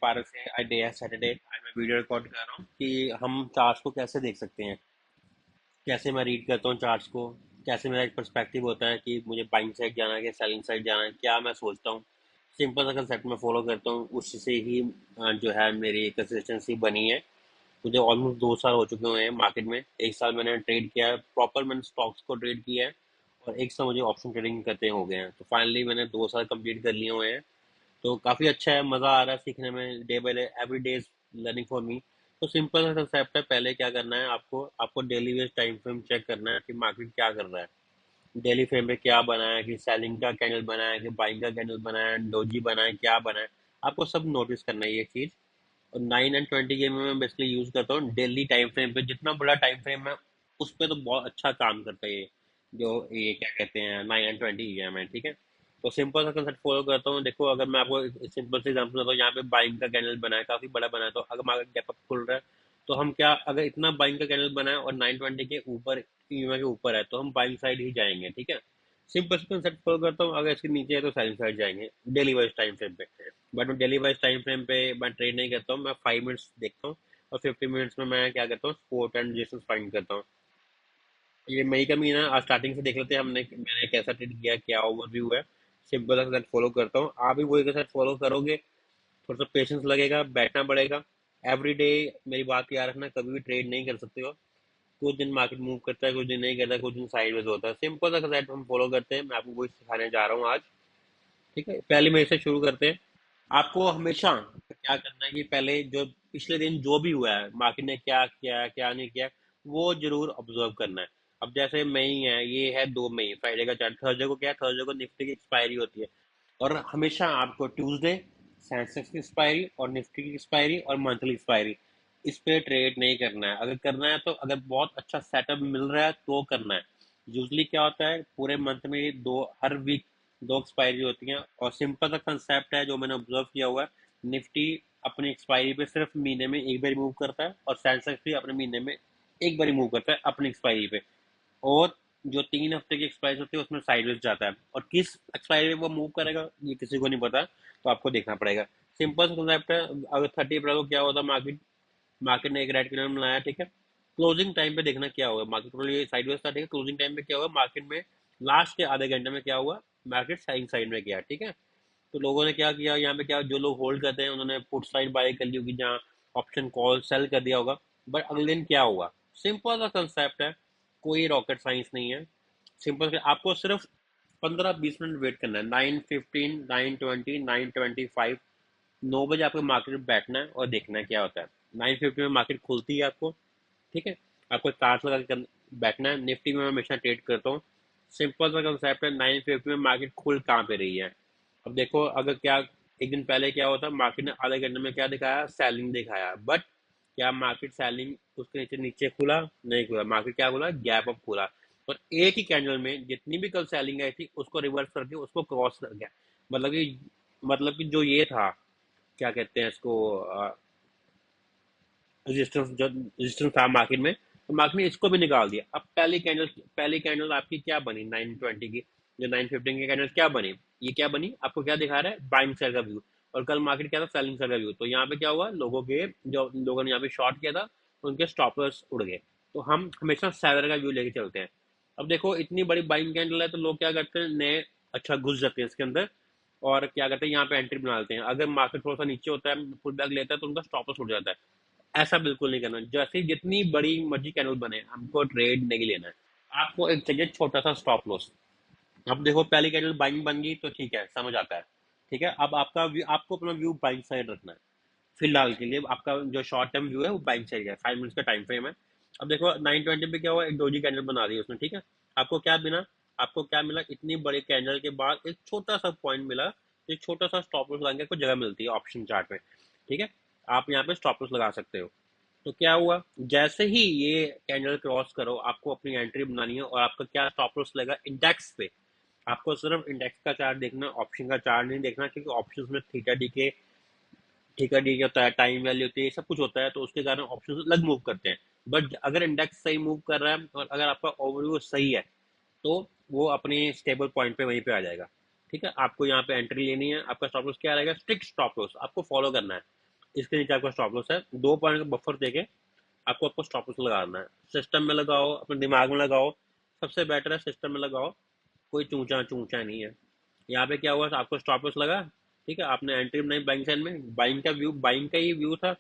Park से आज day है सैटरडे। आज मैं वीडियो रिकॉर्ड कर रहा हूँ कि हम चार्ट्स को कैसे देख सकते हैं, कैसे मैं रीड करता हूँ चार्ट्स को, कैसे मेरा एक पर्सपेक्टिव होता है कि मुझे बाइंग साइड जाना है कि सेलिंग साइड जाना है, क्या मैं सोचता हूँ। सिंपल सा कंसेप्ट मैं फॉलो करता हूँ, उससे ही जो है मेरी कंसिस्टेंसी बनी है। मुझे ऑलमोस्ट 2 साल हो चुके हुए हैं मार्केट में। 1 साल मैंने ट्रेड किया है प्रॉपर, मैंने स्टॉक्स को ट्रेड किया है, और 1 साल मुझे ऑप्शन ट्रेडिंग करते हो गए हैं। तो फाइनली मैंने 2 साल कंप्लीट कर लिए हुए हैं। तो काफ़ी अच्छा है, मज़ा आ रहा है सीखने में। Day by day every day is learning for me. तो सिंपल सा कंसेप्ट है, पहले क्या करना है आपको आपको daily wage time frame check करना है कि मार्केट क्या कर रहा है। डेली फ्रेम पे क्या बना है, कि सेलिंग का कैंडल बना है कि बाइंग का कैंडल बना है, डोजी बना है, क्या बना है। आपको सब नोटिस करना है ये चीज़। और 9 एंड 20 के में मैं बेसिकली यूज़ करता हूँ डेली टाइम फ्रेम पे। जितना बड़ा टाइम फ्रेम है उस पर तो बहुत अच्छा काम करता है ये, जो ये क्या कहते हैं 9 एंड 20 है मैं, ठीक है। तो सिंपल सा कंसेप्ट फॉलो करता हूँ। देखो अगर मैं आपको सिंपल से एग्जांपल देता हूँ, यहाँ पे बाइंग का कैंडल बना है, काफ़ी बड़ा बना है। तो अगर मार्केट गैप अप खुल रहा है तो हम क्या, अगर इतना बाइंग का कैंडल बना है और 920 के ऊपर, ईएमए के ऊपर है, तो हम बाइंग साइड ही जाएंगे, ठीक है। सिंपल सा कंसेप्ट फॉलो करता हूँ। अगर इसके नीचे है तो सेलिंग साइड जाएंगे डेली वाइज टाइम फ्रेम पे। बट मैं डेली वाइज टाइम फ्रेम पे मैं ट्रेड नहीं करता हूँ, मैं 5 मिनट्स देखता हूँ। और 50 मिनट्स में मैं क्या करता हूँ, स्पोर्ट एंड रेजिस्टेंस फाइंड करता हूँ। ये मई का महीना, आज स्टार्टिंग से देख लेते हैं हमने, मैंने कैसा ट्रेड किया, क्या ओवरव्यू है। सिंपल सा फॉलो करता हूँ, आप भी वही के साथ फॉलो करोगे। थोड़ा सा पेशेंस लगेगा, बैठना पड़ेगा। एवरी डे मेरी बात याद रखना, कभी भी ट्रेड नहीं कर सकते हो। कुछ दिन मार्केट मूव करता है, कुछ दिन नहीं करता, कुछ दिन साइडवेज होता है। सिंपल सा कंसेप्ट हम फॉलो करते हैं, मैं आपको वही सिखाने जा रहा हूँ आज, ठीक है। पहले मेरे से शुरू करते हैं। आपको हमेशा क्या करना है कि पहले जो पिछले दिन जो भी हुआ है, मार्केट ने क्या किया है क्या नहीं किया, वो जरूर ऑब्जर्व करना है। अब जैसे मई है, ये है 2 मई, फ्राइडे का चार्ट। थर्सडे को क्या है, थर्सडे को निफ्टी की एक्सपायरी होती है। और हमेशा आपको ट्यूसडे सेंसेक्स की एक्सपायरी और निफ्टी की एक्सपायरी और मंथली एक्सपायरी, इस पे ट्रेड नहीं करना है। अगर करना है तो अगर बहुत अच्छा सेटअप मिल रहा है तो करना है। यूजली क्या होता है, पूरे मंथ में दो, हर वीक दो एक्सपायरी होती हैं। और सिंपल सा कंसेप्ट है जो मैंने ऑब्जर्व किया हुआ है, निफ्टी अपनी एक्सपायरी पे सिर्फ महीने में एक बार मूव करता है, और सेंसेक्स भी अपने महीने में एक बार मूव करता है अपनी एक्सपायरी पे। और जो 3 हफ्ते की एक्सपायरी होती है उसमें साइडवेज जाता है। और किस एक्सपायरी पे वो मूव करेगा ये किसी को नहीं पता, तो आपको देखना पड़ेगा। सिंपल सा कंसेप्ट है। अगर 30 अप्रैल को क्या होता, मार्केट मार्केट ने एक रेड कैंडल बनाया, ठीक है। क्लोजिंग टाइम पे देखना क्या होगा, मार्केट को ये साइडवेज था, ठीक है। क्लोजिंग टाइम पे क्या हुआ मार्केट में, लास्ट के आधे घंटे में क्या हुआ, मार्केट सेलिंग साइड में गया, ठीक है। तो लोगों ने क्या किया यहाँ पे, क्या जो लोग होल्ड करते हैं उन्होंने पुट साइड बाय कर ली होगी, जहाँ ऑप्शन कॉल सेल कर दिया होगा। बट अगले दिन क्या हुआ, सिंपल सा कंसेप्ट है, कोई रॉकेट साइंस नहीं है। सिंपल से आपको सिर्फ 15-20 मिनट वेट करना है। 9:15, 9:20, 9:25, 9 बजे आपको मार्केट में बैठना है और देखना है क्या होता है। 9:50 में मार्केट खुलती है आपको, ठीक है। आपको चार्ट लगा के बैठना है। निफ्टी में मैं हमेशा ट्रेड करता हूँ। सिंपल सा कंसेप्ट है, 9:50 में मार्केट खुल कहाँ पे रही है। अब देखो, अगर क्या एक दिन पहले क्या होता, मार्केट ने आधे घंटे में क्या दिखाया, सेलिंग दिखाया। बट क्या मार्केट सेलिंग उसके नीचे नीचे खुला, नहीं खुला। मार्केट क्या खुला, गैप अप खुला। और एक ही कैंडल में जितनी भी कल सेलिंग आई थी उसको रिवर्स करके उसको क्रॉस कर गया। मतलब कि जो ये था, क्या कहते हैं इसको, रेजिस्टेंस था मार्केट में, तो मार्केट ने इसको भी निकाल दिया। अब पहली कैंडल आपकी क्या बनी 9:20 की, जो 9:15 की कैंडल क्या बनी, ये क्या बनी, आपको क्या दिखा रहा है, बाइंग साइड का व्यू। और कल मार्केट क्या था, सेलिंग साइड का व्यू। तो यहाँ पे क्या हुआ, जो लोगों ने यहाँ पे शॉर्ट किया था उनके स्टॉप लॉस उड़ गए। तो हम हमेशा सेलर का व्यू लेके चलते हैं। अब देखो इतनी बड़ी बाइंग कैंडल है, तो लोग क्या करते हैं, नए अच्छा घुस जाते हैं इसके अंदर। और क्या करते हैं, यहाँ पे एंट्री बना लेते हैं। अगर मार्केट थोड़ा सा नीचे होता है, पुल बैक लेता है, तो उनका स्टॉप लॉस उड़ जाता है। ऐसा बिल्कुल नहीं करना। जैसे जितनी बड़ी मर्जी कैंडल बने, हमको ट्रेड नहीं लेना है। आपको एक चाहिए छोटा सा स्टॉप लॉस। अब देखो पहली कैंडल बाइंग बन गई तो ठीक है, समझ आता है, ठीक है। अब आपको अपना व्यू बाइंग साइड रखना है। फिलहाल के लिए आपका जो शॉर्ट टर्म व्यू है वो बाइंग साइड है, 5 मिनट्स का टाइम फ्रेम है। अब देखो 9:20 पे क्या हुआ, एक डोजी कैंडल बना दी उसने, ठीक है। आपको क्या मिला, इतनी बड़ी कैंडल के बाद एक छोटा सा पॉइंट मिला। एक छोटा सा स्टॉप लॉस लगाने की कोई जगह मिलती है ऑप्शन चार्ट में, ठीक है। आप यहाँ पे स्टॉप लॉस लगा सकते हो। तो क्या हुआ, जैसे ही ये कैंडल क्रॉस करो, आपको अपनी एंट्री बनानी है। और आपका क्या स्टॉप लॉस लगा, इंडेक्स पे। आपको सिर्फ इंडेक्स का चार्ट देखना, ऑप्शन का चार्ट नहीं देखना, क्योंकि ऑप्शन में थीटा डी होता है, टाइम वैल्यू होती है, सब कुछ होता है। तो उसके कारण ऑप्शन अलग मूव करते हैं। बट अगर इंडेक्स सही मूव कर रहा है और अगर आपका ओवरव्यू सही है, तो वो अपने स्टेबल पॉइंट पे वहीं पे आ जाएगा, ठीक है। आपको यहाँ पे एंट्री लेनी है, आपका स्टॉप लॉस क्या रहेगा, स्ट्रिक्ट स्टॉप लॉस आपको फॉलो करना है। इसके नीचे आपका स्टॉप लॉस है, 2 पॉइंट का बफर देके आपको आपको स्टॉप लॉस लगाना है। सिस्टम में लगाओ, अपने दिमाग में लगाओ, सबसे बेटर है सिस्टम में लगाओ, कोई चूचा चूचा नहीं है। यहाँ पे क्या हुआ, आपको स्टॉप लॉस लगा, ठीक है, आपने एंट्री बनाई बाइंग साइड में, बाइंग का व्यू, बाइंग का ही व्यू था,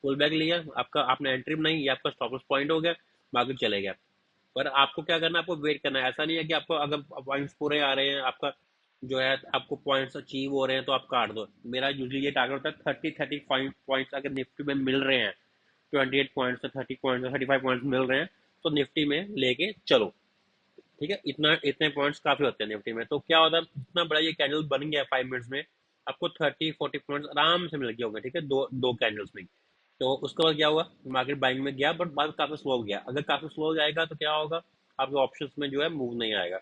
पुल बैक लिया आपका, आपने एंट्री बनाई, ये आपका स्टॉप लॉस पॉइंट हो गया, मार्केट चले गया। पर आपको क्या करना है, आपको वेट करना है। ऐसा नहीं है कि आपको अगर पॉइंट्स पूरे आ रहे हैं, आपका जो है आपको पॉइंट्स अचीव हो रहे हैं तो आप काट दो। मेरा यूजली ये टारगेट होता है 30 पॉइंट्स अगर निफ्टी में मिल रहे हैं, 28 पॉइंट्स से 30 पॉइंट्स 35 पॉइंट्स मिल रहे हैं, तो निफ्टी में लेके चलो, ठीक है। इतना इतने पॉइंट्स काफी होते हैं निफ्टी में। तो क्या होता है, इतना बड़ा ये कैंडल बन गया 5 मिनट्स में, आपको 30-40 पॉइंट्स आराम से मिल गए होंगे, ठीक है, दो दो कैंडल्स में। तो उसके बाद क्या हुआ, मार्केट बाइंग में गया, बट बाद काफी स्लो गया। अगर काफी स्लो जाएगा तो क्या होगा, आपके ऑप्शंस में जो है मूव नहीं आएगा।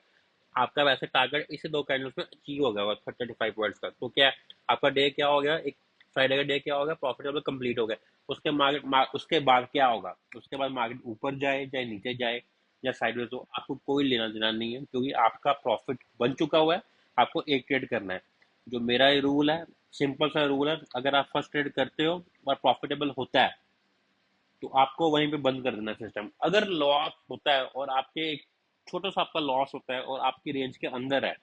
आपका वैसे टारगेट इसे 2 कैंडल्स में अचीव हो गया होगा 35 पॉइंट्स का। तो क्या है, आपका डे क्या हो गया, एक फ्राइडे का डे क्या होगा, प्रॉफिटेबल कंप्लीट हो गया। उसके बाद क्या होगा, उसके बाद मार्केट ऊपर जाए चाहे नीचे जाए या साइडवेज हो, आपको कोई लेना देना नहीं है, क्योंकि आपका प्रॉफिट बन चुका हुआ है। आपको एक ट्रेड करना है। जो मेरा ये रूल है, सिंपल सा रूल है, अगर आप फर्स्ट ट्रेड करते हो और प्रॉफिटेबल होता है तो आपको वहीं पे बंद कर देना सिस्टम। अगर लॉस होता है और आपके एक छोटा सा आपका लॉस होता है और आपकी रेंज के अंदर है,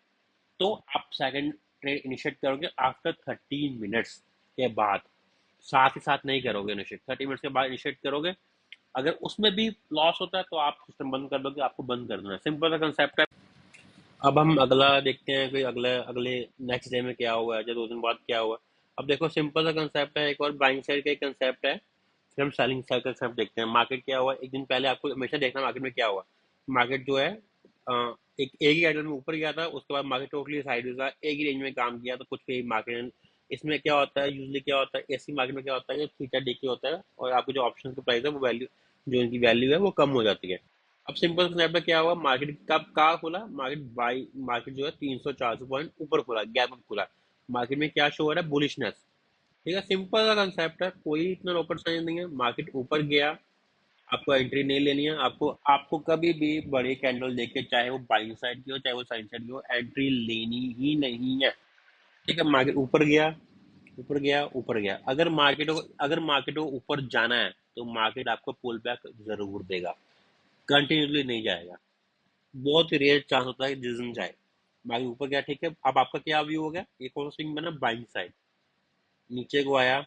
तो आप सेकंड ट्रेड इनिशिएट करोगे आफ्टर 30 मिनट्स के बाद। साथ ही साथ नहीं करोगे इनिशिएट, 30 मिनट्स के बाद इनिशिएट करोगे। अगर उसमें भी लॉस होता है तो आप सिस्टम बंद कर दोगे, आपको बंद कर देना है, सिंपल सा कंसेप्ट है। अब हम अगला देखते हैं कि अगले अगले नेक्स्ट डे में क्या हुआ है, या 2 दिन बाद क्या हुआ। अब देखो सिंपल सा कंसेप्ट है, एक और बाइंग साइड का एक कंसेप्ट है, फिर हम सेलिंग साइड का कंसेप्ट देखते हैं। मार्केट क्या हुआ एक दिन पहले, आपको हमेशा देखना मार्केट में क्या हुआ। मार्केट जो है एक ही कैंडल में ऊपर गया था, उसके बाद मार्केट टोटली साइड था, एक ही रेंज में काम किया, तो कुछ भी मार्केट इसमें क्या होता है, यूजली क्या होता है ऐसी मार्केट में क्या होता है, थीटा डीके होता है और आपको जो ऑप्शन का प्राइस है वो वैल्यू, जो इनकी वैल्यू है वो कम हो जाती है। अब सिंपल कंसेप्ट में क्या हुआ, मार्केट कब कहाँ खुला, मार्केट जो है 300-400 पॉइंट ऊपर खुला, गैप अप खुला। मार्केट में क्या शो हो रहा है, बुलिशनेस, ठीक है। सिंपल सा कंसेप्ट है, कोई इतना रॉकेट साइंस नहीं है। मार्केट ऊपर गया, आपको एंट्री नहीं लेनी है। आपको आपको कभी भी बड़ी कैंडल देख के, चाहे वो बाइंग साइड की हो चाहे वो साइड साइड की हो, एंट्री लेनी ही नहीं है, ठीक है। मार्केट ऊपर गया, ऊपर गया, ऊपर गया, अगर मार्केट को ऊपर जाना है तो मार्केट आपको पुल बैक जरूर देगा, कंटिन्यूसली नहीं जाएगा। बहुत रेयर चांस होता है कि जिस दिन जाए। मार्केट ऊपर गया, ठीक है। अब आपका क्या व्यू हो गया, एक और स्विंग बना बाइंग साइड, नीचे को आया,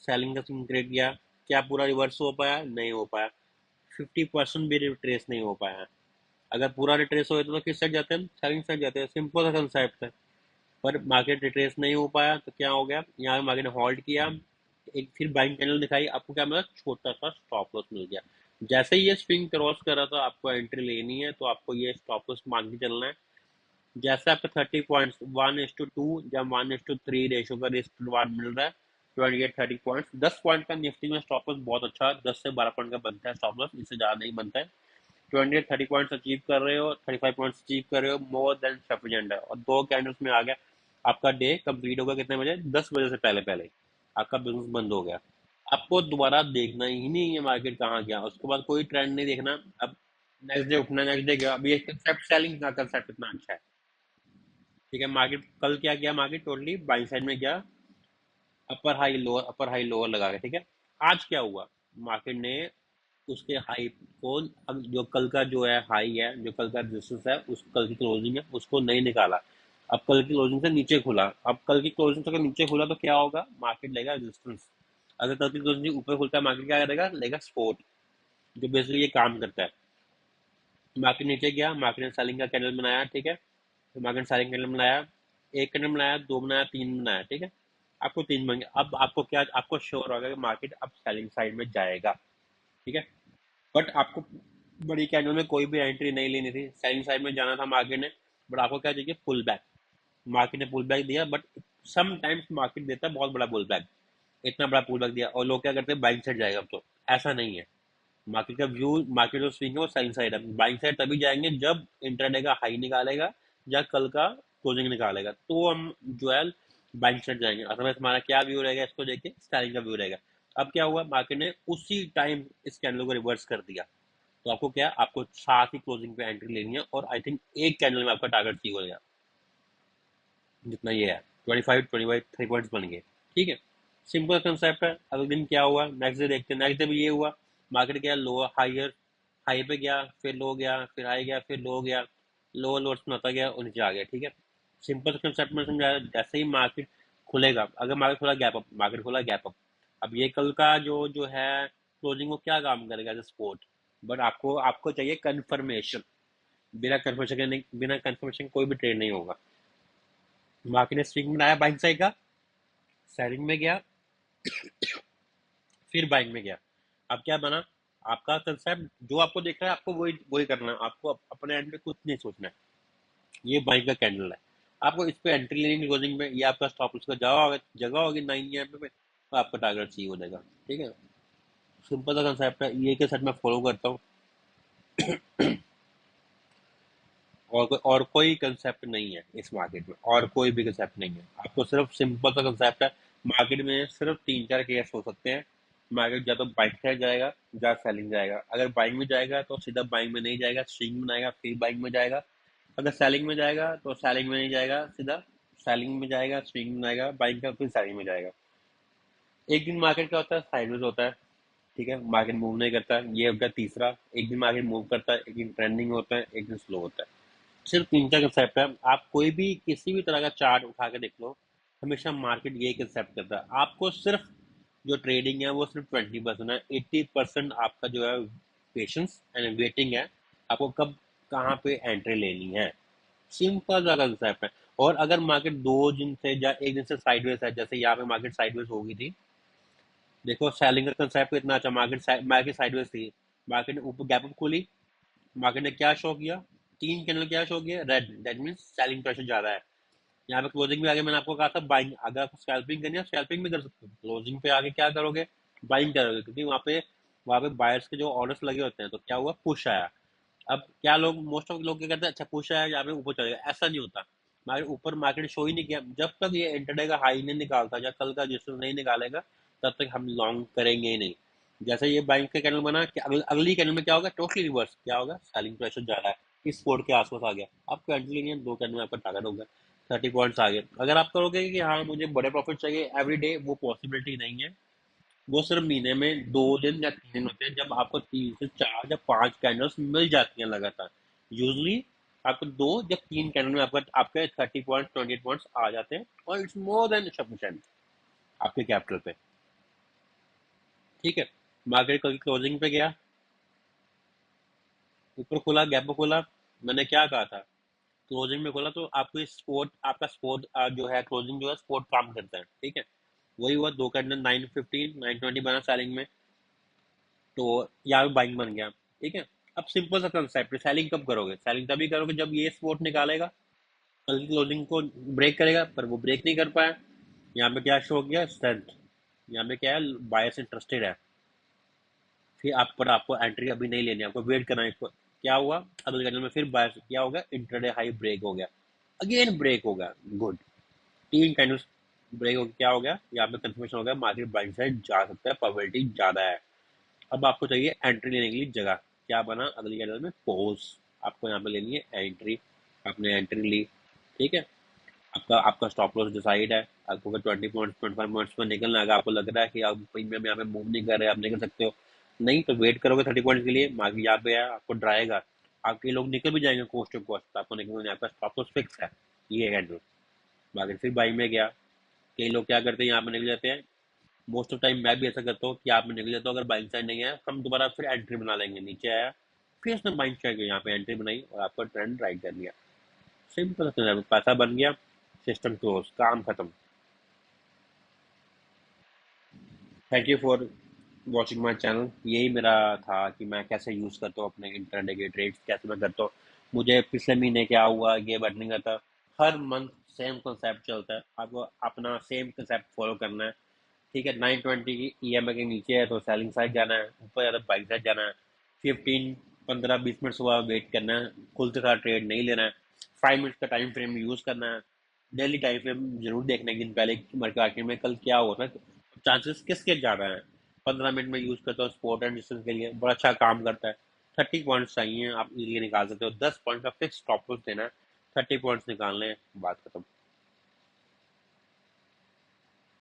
सेलिंग का स्विंग क्रिएट किया। क्या पूरा रिवर्स हो पाया, नहीं हो पाया, 50% भी रिट्रेस नहीं हो पाया। अगर पूरा रिट्रेस हो तो किस साइड जाते हैं, सेलिंग साइड जाते हैं, सिंपल सा कंसेप्ट है। पर मार्केट रिट्रेस नहीं हो पाया तो क्या हो गया, यहाँ मार्केट ने हॉल्ट किया, एक फिर बाइंग कैंडल दिखाई, आपको क्या मिला, छोटा सा स्टॉप लॉस मिल गया। जैसे ही ये स्विंग क्रॉस करा था, आपको एंट्री लेनी है तो आपको ये स्टॉप लॉस मान के चलना है। जैसे आपको 30 पॉइंट्स 1:2 या 1:3 रेशो का रिस्क रिवार्ड मिल रहा है, 28-30 पॉइंट्स, 10 पॉइंट का निफ्टी में स्टॉप लॉस बहुत अच्छा है, 10 से 12 पॉइंट का बनता है स्टॉप लॉस, इससे ज़्यादा नहीं बनता है। 28-30 पॉइंट्स अचीव कर रहे हो, 35 पॉइंट्स अचीव कर रहे हो, मोर देन सफिशिएंट है। और 2 कैंडल्स में आ गया, आपका डे कंप्लीट होगा कितने बजे, 10 बजे से पहले पहले आपका बिजनेस बंद हो गया। आपको दोबारा देखना ही नहीं है मार्केट कहाँ गया, उसके बाद कोई ट्रेंड नहीं देखना। अब नेक्स्ट डे उठना, नेक्स्ट डे गया। अब ये कंसेप्ट, सेलिंग का कंसेप्ट इतना अच्छा है, ठीक है। मार्केट कल क्या किया, मार्केट टोटली बाई साइड में गया, अपर हाई लोअर लगा के, ठीक है। आज क्या हुआ, मार्केट ने उसके हाई को, अब जो कल का जो है हाई है, जो कल का रेजिस्टेंस है, उस कल की क्लोजिंग है उसको नहीं निकाला। अब कल की क्लोजिंग से नीचे खुला, अब कल की क्लोजिंग से अगर नीचे खुला तो क्या होगा, मार्केट लेगा रेजिस्टेंस। अगर कल की क्लोजिंग ऊपर खुलता है, मार्केट क्या करेगा, लेगा सपोर्ट, जो बेसिकली ये काम करता है। मार्केट नीचे गया, मार्केट ने सेलिंग का कैंडल बनाया, ठीक है। तो मार्केट सेलिंग कैंडल बनाया, एक कैंडल बनाया, दो बनाया, तीन बनाया, ठीक है। आपको तीन बन गया। अब आपको क्या, आपको श्योर होगा कि मार्केट अब सेलिंग साइड में जाएगा, ठीक है। बट आपको बड़ी कैंडल में कोई भी एंट्री नहीं लेनी थी, सेलिंग साइड में जाना था मार्केट ने। बट आपको क्या चाहिए, पुल बैक। मार्केट ने पुल बैक दिया, बट सम टाइम्स मार्केट देता है बहुत बड़ा पुल बैक। इतना बड़ा पुल बैक दिया और लोग क्या करते हैं, बाइंग साइड जाएगा। अब तो ऐसा नहीं है, मार्केट का व्यू, मार्केट जो स्विंग है वो सेलिंग साइड है। बाइंग साइड तभी जाएंगे जब इंट्राडे का हाई निकालेगा या कल का क्लोजिंग निकालेगा, तो हम जो है बाइंग साइड जाएंगे। अदरवाइज हमारा क्या व्यू रहेगा, इसको देखिए सेलिंग का व्यू रहेगा। अब क्या हुआ, मार्केट ने उसी टाइम इस कैंडल को रिवर्स कर दिया। तो आपको क्या, आपको साथ ही क्लोजिंग पे एंट्री लेनी है, और आई थिंक एक कैंडल में आपका टारगेट अचीव हो गया, जितना ये है 25-25 3 पॉइंट्स बन गए, ठीक है। सिंपल कंसेप्ट है। अगले दिन क्या हुआ, नेक्स्ट डे देखते हैं, नेक्स्ट डे भी ये हुआ, मार्केट गया लो, हायर हाई पे गया, फिर लो गया, फिर हाई गया, फिर लो गया, लो लोअर सुनाता गया और नीचे आ गया। ठीक है, सिंपल कंसेप्ट में समझाया। जैसे ही मार्केट खुलेगा, अगर मार्केट खुला गैप अप, मार्केट खुला गैप अप, अब ये कल का जो जो है क्लोजिंग, वो क्या काम करेगा एज ए सपोर्ट। बट आपको आपको चाहिए कंफर्मेशन। बिना कंफर्मेशन कोई भी ट्रेड नहीं होगा। मार्केट ने स्विंग बनाया बाइंग साइड का, सेलिंग में गया, फिर बाइंग में गया। अब क्या बना, आपका कंसेप्ट जो आपको दिख रहा है, आपको वही वही करना है। आपको अपने एंड पे कुछ नहीं सोचना है। ये बाइंग का कैंडल है, आपको इस पे एंट्री लेनी क्लोजिंग में, ये आपका स्टॉप लॉस का जगह होगी 9 पे, तो आपका टारगेट अचीव हो जाएगा। ठीक है, सिंपल सा कंसेप्ट है, ये के सेट में फॉलो करता हूँ। और कोई कंसेप्ट नहीं है इस मार्केट में, और कोई भी कंसेप्ट नहीं है। आपको सिर्फ सिंपल सा कंसेप्ट है। मार्केट में सिर्फ 3-4 केस हो सकते हैं। मार्केट या तो बाइंग साइड जाएगा, या सेलिंग जाएगा। अगर बाइंग में जाएगा तो सीधा बाइंग में नहीं जाएगा, स्विंग बनाएगा, फिर बाइंग में जाएगा। अगर सेलिंग में जाएगा तो सेलिंग में नहीं जाएगा, सीधा सेलिंग में जाएगा, स्विंग बनाएगा बाइंग का, फिर सेलिंग में जाएगा। एक दिन मार्केट क्या होता है, साइडवेज होता है। ठीक है, मार्केट मूव नहीं करता, ये हो गया तीसरा। एक दिन मार्केट मूव करता है, एक दिन ट्रेंडिंग होता है, एक दिन स्लो होता है। सिर्फ 3-4 कंसेप्ट है। आप कोई भी किसी भी तरह का चार्ट उठा के देख लो, हमेशा मार्केट यही कंसेप्ट करता है। आपको सिर्फ जो ट्रेडिंग है वो सिर्फ 20% है, 80% आपका जो है पेशेंस एंड वेटिंग है। आपको कब कहाँ पे एंट्री लेनी है, सिंपल सा कंसेप्ट है। और अगर मार्केट 2 दिन से या एक दिन से साइडवेज है, जैसे यहाँ पे मार्केट साइडवेज हो गई थी, देखो सेलिंग का कंसेप्ट इतना अच्छा, मार्केट साइडवेज थी, मार्केट ने ऊपर गैप अप खोली, मार्केट ने क्या शो किया, 3 कैंडल क्या शो किया, red, that means selling pressure ज्यादा है। यहाँ पे क्लोजिंग में आगे मैंने आपको कहा था बाइंग, अगर आपको स्कैल्पिंग करनी है स्कैल्पिंग भी कर सकते हो, क्लोजिंग पे आगे क्या करोगे, बाइंग करोगे, क्योंकि वहाँ पे बायर्स के जो ऑर्डर्स लगे होते हैं। तो क्या हुआ, पुश आया। अब क्या लोग, मोस्ट ऑफ लोग क्या करते हैं, अच्छा पुश आया यहाँ पे ऊपर चलेगा, ऐसा नहीं होता। मार्केट ऊपर, मार्केट शो ही नहीं किया, जब तक ये इंटरडे का हाई नहीं निकालता या कल का रेजिस्टेंस नहीं निकालेगा, तब तक हम लॉन्ग करेंगे ही नहीं। जैसे ये बाइंग का कैंडल बना कि अगली कैंडल में क्या होगा, टोटली रिवर्स, क्या होगा, सेलिंग प्रेशर ज्यादा है, इस सपोर्ट के आसपास आ गया, आपको एंट्री लेनी है, 2 कैंडल में आपका टारगेट होगा 30 पॉइंट्स आगे। अगर आप करोगे कि हाँ मुझे बड़े प्रॉफिट चाहिए एवरी डे, वो पॉसिबिलिटी नहीं है। वो सिर्फ महीने में 2 दिन या 3 दिन होते हैं, जब आपको 3 से 4 या 5 कैंडल्स मिल जाती हैं लगातार। यूजली आपको 2 या 3 कैंडल में आपका आपके 30 पॉइंट 28 पॉइंट्स आ जाते हैं, और इट्स मोर देन सफिशिएंट आपके कैपिटल पे। ठीक है, मार्केट कल क्लोजिंग पे गया, ऊपर खुला, गैप पे खुला। मैंने क्या कहा था, क्लोजिंग में खोला तो आपको स्पोर्ट, आपका स्पोर्ट जो है, क्लोजिंग जो है स्पोर्ट काम करता है। ठीक है, वही हुआ, 2 कैंडल 915 920 बना सेलिंग में, तो यहाँ पे बाइंग बन गया। ठीक है, अब सिंपल सा कंसेप्ट है, सेलिंग कब करोगे, सेलिंग तभी करोगे जब ये सपोर्ट निकालेगा, कल की क्लोजिंग को ब्रेक करेगा, पर वो ब्रेक नहीं कर पाया। यहाँ पे क्या शो किया, स्ट्रेंथ, यहाँ पे क्या है, बायर्स इंटरेस्टेड है। फिर आप पर आपको एंट्री अभी नहीं लेनी है, आपको वेट करना है इसको। क्या हुआ, अगले कैंडल में फिर बायर्स क्या होगा, इंटरडे हाई ब्रेक हो गया, अगेन ब्रेक हो गया, गुड। 3 कैंडल्स ब्रेक हो, क्या हो गया, यहाँ पे कंफर्मेशन हो गया, मार्केट बाइंग साइड जा सकता है, प्रोबेबिलिटी ज्यादा है। अब आपको चाहिए एंट्री लेने के लिए जगह, क्या बना, अगली कैंडल में पोज, आपको यहाँ पे लेनी है एंट्री। आपने एंट्री ली, ठीक है, आपका आपका स्टॉप लॉस डिसाइड है। आपको अगर 20 पॉइंट्स 25 पॉइंट्स में निकलना है, अगर आपको लग रहा है कि आप प्रीमियम यहाँ पे मूव नहीं कर रहे, आप निकल सकते हो। नहीं तो वेट करोगे 30 पॉइंट्स के लिए, मार्केट यहाँ पे है, आपको ड्राएगा, आपके लोग निकल भी जाएंगे कोस्ट टू कोस्ट, आपको निकलना है, आपका स्टॉप लॉस फिक्स है। ये हैंडल, मार्केट फिर बाई में गया। कई लोग क्या करते हैं, यहाँ पे निकल जाते हैं। मोस्ट ऑफ टाइम मैं भी ऐसा करता हूँ कि आप में निकल जाता हूँ, अगर बाइंग साइड नहीं है हम दोबारा फिर एंट्री बना लेंगे, नीचे आया, फिर उसने बाइंग साइड यहाँ पे एंट्री बनाई और आपका ट्रेंड राइट कर लिया। सिंपल, पैसा बन गया, सिस्टम क्लोज, काम खत्म। Thank you for watching my channel. यही मेरा था कि मैं कैसे यूज़ करता हूँ अपने इंटरडे के ट्रेड्स, कैसे मैं करता हूँ। मुझे पिछले महीने क्या हुआ ये बटने का था, हर मंथ सेम कंसेप्ट चलता है, आपको अपना सेम कंसेप्ट फॉलो करना है। ठीक है, 920 की EMI के नीचे है तो सेलिंग साइड जाना है, ऊपर ज़्यादा बाइक साइड जाना है। 15-20 मिनट सुबह वेट करना है, खुलते साथ ट्रेड नहीं लेना है। 5 मिनट का टाइम फ्रेम यूज़ करना है। डेली टाइम फ्रेम जरूर देखने के दिन पहले मार्केट में कल क्या हो रहा है, चांसेस किसके ज़्यादा है। 15 मिनट में यूज़ करता हूँ स्पोर्ट एंड डिस्टेंस के लिए, बड़ा अच्छा काम करता है। 30 पॉइंट्स चाहिए, आप इजीली निकाल सकते हो। 10 पॉइंट का फिक्स स्टॉप लॉस देना है, 30 पॉइंट्स निकालने हैं, बात खत्म।